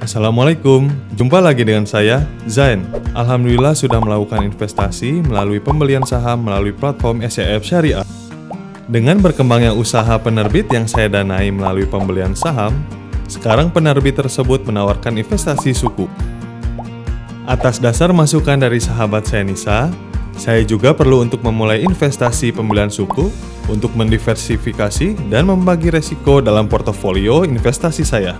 Assalamualaikum, jumpa lagi dengan saya, Zain. Alhamdulillah sudah melakukan investasi melalui pembelian saham melalui platform SCF Syariah. Dengan berkembangnya usaha penerbit yang saya danai melalui pembelian saham, sekarang penerbit tersebut menawarkan investasi suku. Atas dasar masukan dari sahabat saya Nisa, saya juga perlu untuk memulai investasi pembelian suku untuk mendiversifikasi dan membagi resiko dalam portofolio investasi saya.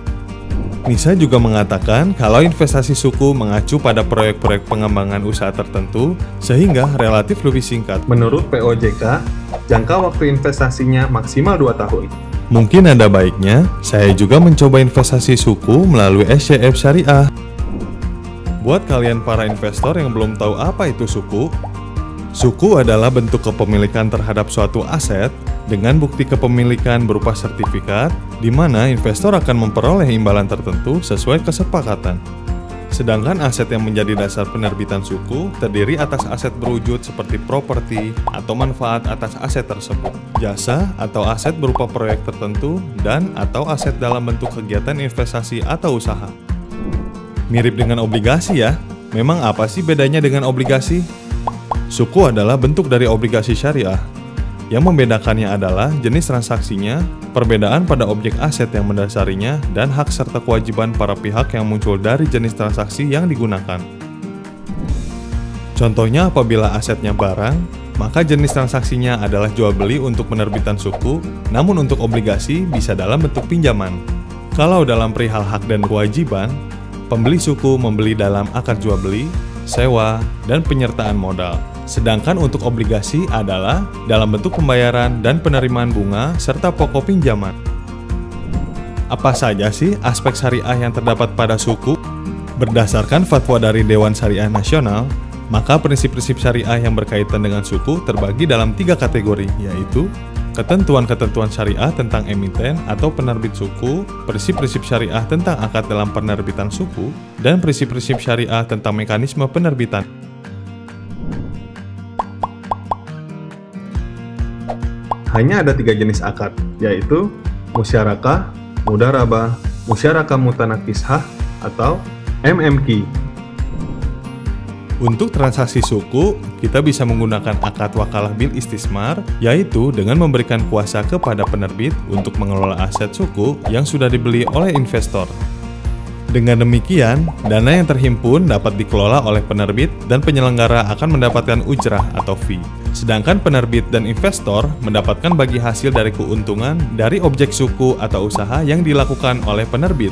Nisa juga mengatakan kalau investasi suku mengacu pada proyek-proyek pengembangan usaha tertentu sehingga relatif lebih singkat. Menurut POJK, jangka waktu investasinya maksimal 2 tahun. Mungkin ada baiknya saya juga mencoba investasi suku melalui SCF Syariah. Buat kalian para investor yang belum tahu apa itu suku adalah bentuk kepemilikan terhadap suatu aset dengan bukti kepemilikan berupa sertifikat, di mana investor akan memperoleh imbalan tertentu sesuai kesepakatan. Sedangkan aset yang menjadi dasar penerbitan suku terdiri atas aset berwujud seperti properti atau manfaat atas aset tersebut, jasa atau aset berupa proyek tertentu, dan atau aset dalam bentuk kegiatan investasi atau usaha. Mirip dengan obligasi ya. Memang apa sih bedanya dengan obligasi? Suku adalah bentuk dari obligasi syariah. Yang membedakannya adalah jenis transaksinya, perbedaan pada objek aset yang mendasarinya, dan hak serta kewajiban para pihak yang muncul dari jenis transaksi yang digunakan. Contohnya apabila asetnya barang, maka jenis transaksinya adalah jual beli untuk penerbitan suku, namun untuk obligasi bisa dalam bentuk pinjaman. Kalau dalam perihal hak dan kewajiban, pembeli suku membeli dalam akad jual beli, sewa, dan penyertaan modal. Sedangkan untuk obligasi adalah dalam bentuk pembayaran dan penerimaan bunga serta pokok pinjaman. Apa saja sih aspek syariah yang terdapat pada suku? Berdasarkan fatwa dari Dewan Syariah Nasional, maka prinsip-prinsip syariah yang berkaitan dengan suku terbagi dalam 3 kategori, yaitu ketentuan-ketentuan syariah tentang emiten atau penerbit suku, prinsip-prinsip syariah tentang akad dalam penerbitan suku, dan prinsip-prinsip syariah tentang mekanisme penerbitan. Hanya ada 3 jenis akad, yaitu musyarakah, mudharabah, musyarakah mutanakishah, atau MMQ. Untuk transaksi suku, kita bisa menggunakan akad wakalah bil istismar, yaitu dengan memberikan kuasa kepada penerbit untuk mengelola aset suku yang sudah dibeli oleh investor. Dengan demikian, dana yang terhimpun dapat dikelola oleh penerbit dan penyelenggara akan mendapatkan ujrah atau fee. Sedangkan penerbit dan investor mendapatkan bagi hasil dari keuntungan dari objek suku atau usaha yang dilakukan oleh penerbit.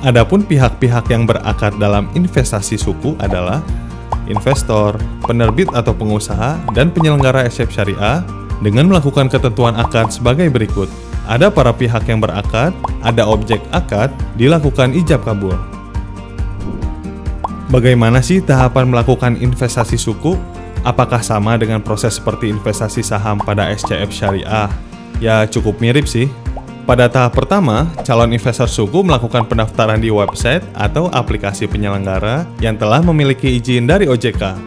Adapun pihak-pihak yang berakad dalam investasi suku adalah investor, penerbit atau pengusaha, dan penyelenggara SCF Syariah dengan melakukan ketentuan akad sebagai berikut. Ada para pihak yang berakad, ada objek akad, dilakukan ijab kabul. Bagaimana sih tahapan melakukan investasi suku? Apakah sama dengan proses seperti investasi saham pada SCF Syariah? Ya cukup mirip sih. Pada tahap pertama, calon investor suku melakukan pendaftaran di website atau aplikasi penyelenggara yang telah memiliki izin dari OJK.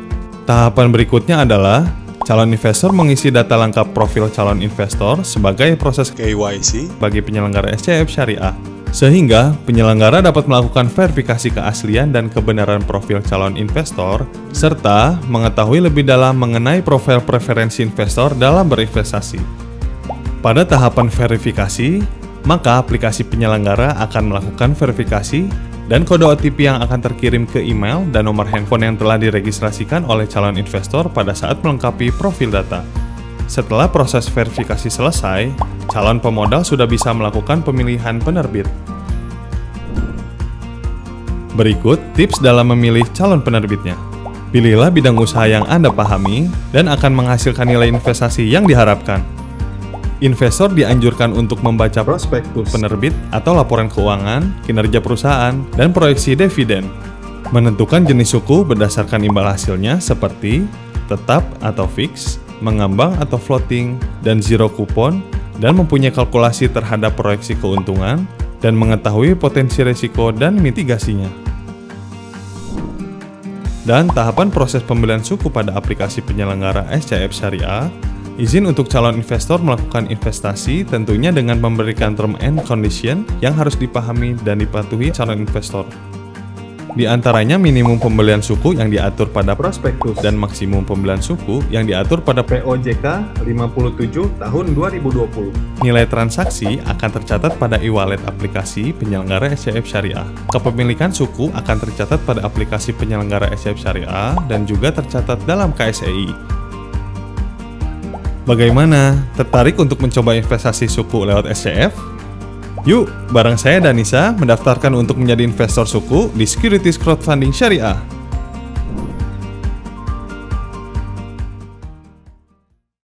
Tahapan berikutnya adalah calon investor mengisi data lengkap profil calon investor sebagai proses KYC bagi penyelenggara SCF Syariah, sehingga penyelenggara dapat melakukan verifikasi keaslian dan kebenaran profil calon investor, serta mengetahui lebih dalam mengenai profil preferensi investor dalam berinvestasi. Pada tahapan verifikasi, maka aplikasi penyelenggara akan melakukan verifikasi dan kode OTP yang akan terkirim ke email dan nomor handphone yang telah diregistrasikan oleh calon investor pada saat melengkapi profil data. Setelah proses verifikasi selesai, calon pemodal sudah bisa melakukan pemilihan penerbit. Berikut tips dalam memilih calon penerbitnya. Pilihlah bidang usaha yang Anda pahami dan akan menghasilkan nilai investasi yang diharapkan. Investor dianjurkan untuk membaca prospektus penerbit atau laporan keuangan, kinerja perusahaan, dan proyeksi dividen. Menentukan jenis suku berdasarkan imbal hasilnya seperti tetap atau fix, mengambang atau floating, dan zero kupon, dan mempunyai kalkulasi terhadap proyeksi keuntungan, dan mengetahui potensi risiko dan mitigasinya. Dan tahapan proses pembelian suku pada aplikasi penyelenggara SCF Syariah Izin untuk calon investor melakukan investasi tentunya dengan memberikan term and condition yang harus dipahami dan dipatuhi calon investor. Di antaranya minimum pembelian suku yang diatur pada prospektus dan maksimum pembelian suku yang diatur pada POJK 57 tahun 2020. Nilai transaksi akan tercatat pada e-wallet aplikasi penyelenggara SCF Syariah. Kepemilikan suku akan tercatat pada aplikasi penyelenggara SCF Syariah dan juga tercatat dalam KSEI. Bagaimana? Tertarik untuk mencoba investasi suku lewat SCF? Yuk, bareng saya dan Nisa mendaftarkan untuk menjadi investor suku di Securities Crowdfunding Syariah.